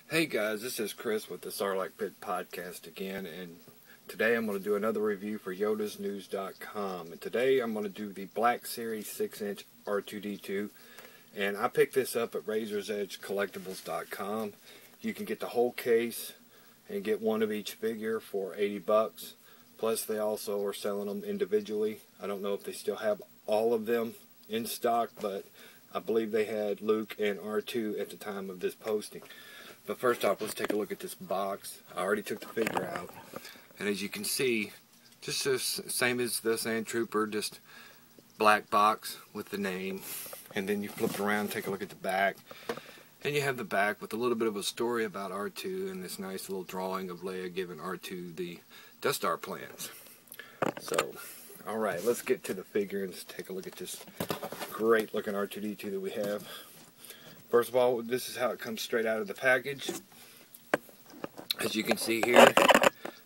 Hey guys, this is Chris with the Sarlacc Pit Podcast again, and today I'm going to do another review for yodasnews.com. And today I'm going to do the Black Series 6-inch R2-D2, and I picked this up at razorsedgecollectibles.com. You can get the whole case and get one of each figure for $80. Plus they also are selling them individually. I don't know if they still have all of them in stock, but I believe they had Luke and R2 at the time of this posting. But first off, let's take a look at this box. I already took the figure out. And as you can see, just the same as the Sand Trooper, just black box with the name. And then you flip it around and take a look at the back. And you have the back with a little bit of a story about R2 and this nice little drawing of Leia giving R2 the Death Star plans. So, alright, let's get to the figure and just take a look at this great looking R2-D2 that we have. First of all, this is how it comes straight out of the package. As you can see here,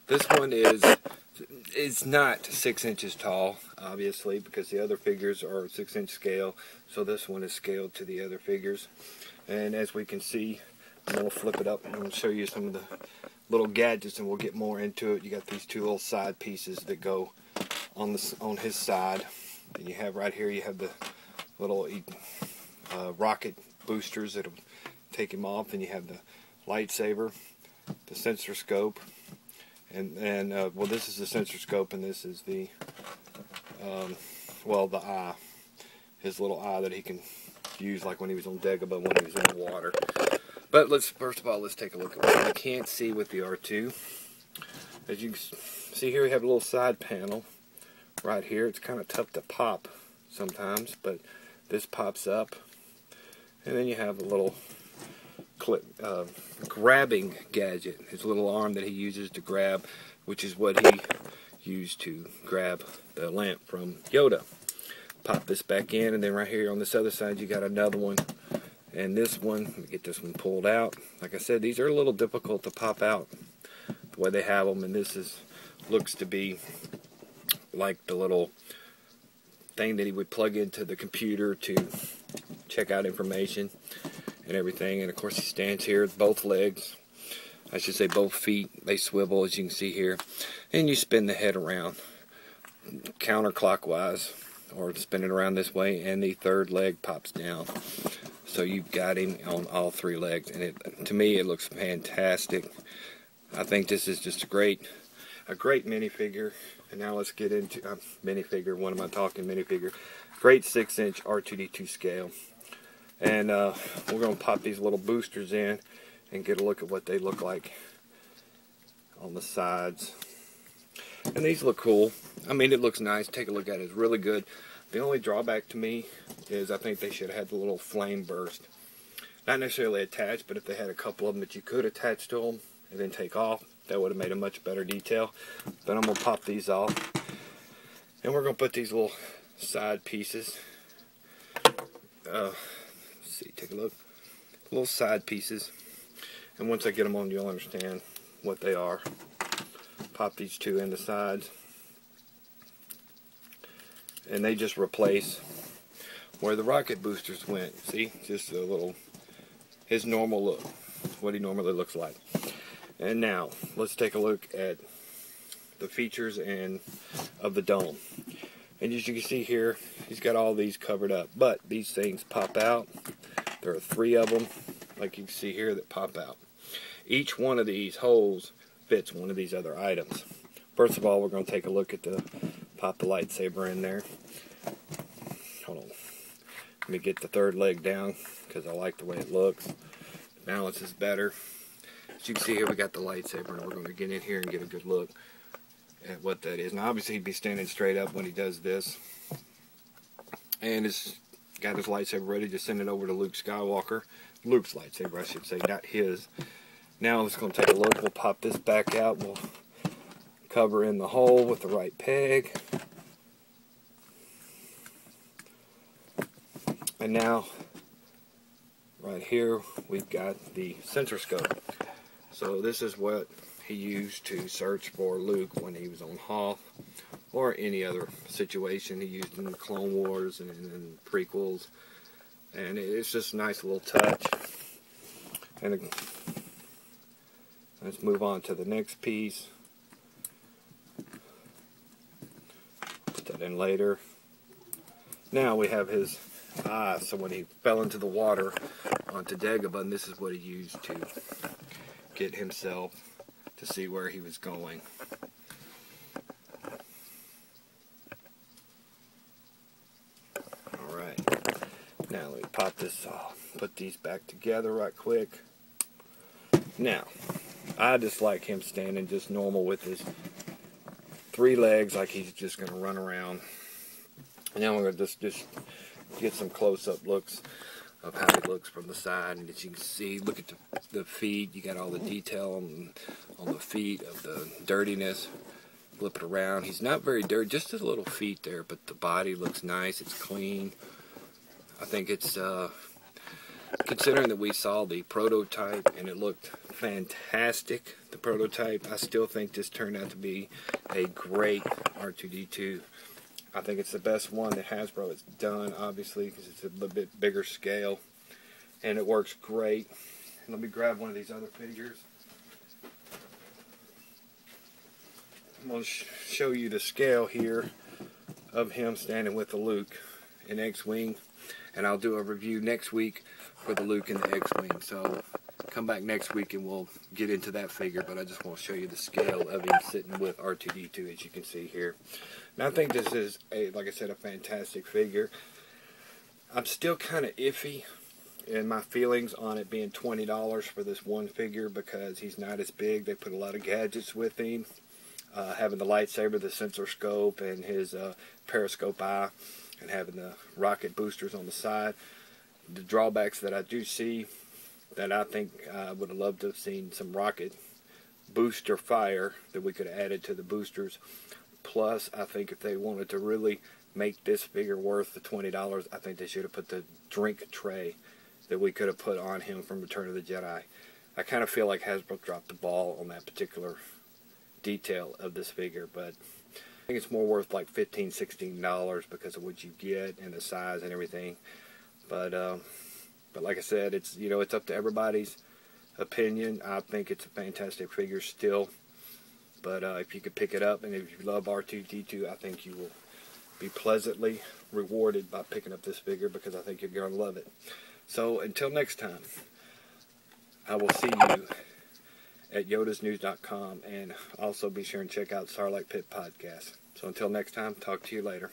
this one is not 6 inches tall, obviously, because the other figures are 6-inch scale. So this one is scaled to the other figures. And as we can see, I'm going to flip it up and I'm going to show you some of the little gadgets, and we'll get more into it. You got these two little side pieces that go on his side. And you have right here, you have the little rocket boosters that'll take him off, and you have the lightsaber, the sensor scope, and well, this is the sensor scope, and this is the well, the eye, his little eye that he can use like when he was on Dagobah, when he was in the water. But first of all, let's take a look at what we can't see with the R2. As you can see here, we have a little side panel right here. It's kind of tough to pop sometimes, but this pops up. And then you have a little grabbing gadget, his little arm that he uses to grab, which is what he used to grab the lamp from Yoda. Pop this back in, and then right here on this other side you got another one. And this one, let me get this one pulled out. Like I said, these are a little difficult to pop out the way they have them, and this looks to be like the little thing that he would plug into the computer to check out information and everything. And of course he stands here with both legs, I should say both feet, they swivel, as you can see here, and you spin the head around counterclockwise or spin it around this way, and the third leg pops down. So you've got him on all three legs, and to me it looks fantastic. I think this is just a great minifigure. And now let's get into minifigure. What am I talking? Minifigure. Great 6-inch R2-D2 scale. And we're going to pop these little boosters in and get a look at what they look like on the sides. And these look cool. I mean, it looks nice. Take a look at it. It's really good. The only drawback to me is I think they should have had the little flame burst. Not necessarily attached, but if they had a couple of them that you could attach to them and then take off, that would have made a much better detail. But I'm going to pop these off. And we're going to put these little side pieces. Let's see, take a look. Little side pieces. And once I get them on, you'll understand what they are. Pop these two in the sides. And they just replace where the rocket boosters went. See? Just a little, his normal look. What he normally looks like. And now, let's take a look at the features of the dome. And as you can see here, he's got all these covered up. But these things pop out. There are 3 of them, like you can see here, that pop out. Each one of these holes fits one of these other items. First of all, we're going to take a look at pop the lightsaber in there. Hold on. Let me get the third leg down, because I like the way it looks. The balance is better. As you can see here, we got the lightsaber, and we're going to get in here and get a good look at what that is. Now, obviously, he'd be standing straight up when he does this. And he's got his lightsaber ready to send it over to Luke Skywalker. Luke's lightsaber, I should say, not his. Now, let's go take a look. We'll pop this back out. We'll cover in the hole with the right peg. And now, right here, we've got the sensor scope. So this is what he used to search for Luke when he was on Hoth, or any other situation he used in the Clone Wars and in prequels. And it's just a nice little touch. And Let's move on to the next piece. Put that in later. Now we have his eye. So when he fell into the water onto Dagobah, this is what he used to get himself to see where he was going. Alright. Now let me pop this off. Put these back together right quick. Now, I just like him standing just normal with his 3 legs, like he's just going to run around. And now we're going to just get some close-up looks of how he looks from the side. And as you can see, look at the feet. You got all the detail on the feet of the dirtiness. Flip it around. He's not very dirty, just his little feet there, but the body looks nice. It's clean. I think it's, considering that we saw the prototype and it looked fantastic, the prototype, I still think this turned out to be a great R2-D2. I think it's the best one that Hasbro has done, obviously, because it's a little bit bigger scale, and it works great. Let me grab one of these other figures. I'm going to show you the scale here of him standing with the Luke in X-Wing, and I'll do a review next week for the Luke and the X-Wing. So come back next week and we'll get into that figure, but I just want to show you the scale of him sitting with R2-D2, as you can see here. Now, I think this is, like I said, a fantastic figure. I'm still kind of iffy in my feelings on it being $20 for this one figure because he's not as big. They put a lot of gadgets with him. Having the lightsaber, the sensor scope, and his periscope eye, and having the rocket boosters on the side. The drawbacks that I do see, that I think I would have loved to have seen some rocket booster fire that we could have added to the boosters. Plus, I think if they wanted to really make this figure worth the $20, I think they should have put the drink tray that we could have put on him from Return of the Jedi. I kind of feel like Hasbro dropped the ball on that particular detail of this figure, but I think it's more worth like $15, $16 because of what you get and the size and everything. But like I said, it's, you know, it's up to everybody's opinion. I think it's a fantastic figure still. But if you could pick it up, and if you love R2-D2, I think you will be pleasantly rewarded by picking up this figure because I think you're going to love it. So until next time, I will see you at yodasnews.com, and also be sure and check out Starlight Pit Podcast. So until next time, talk to you later.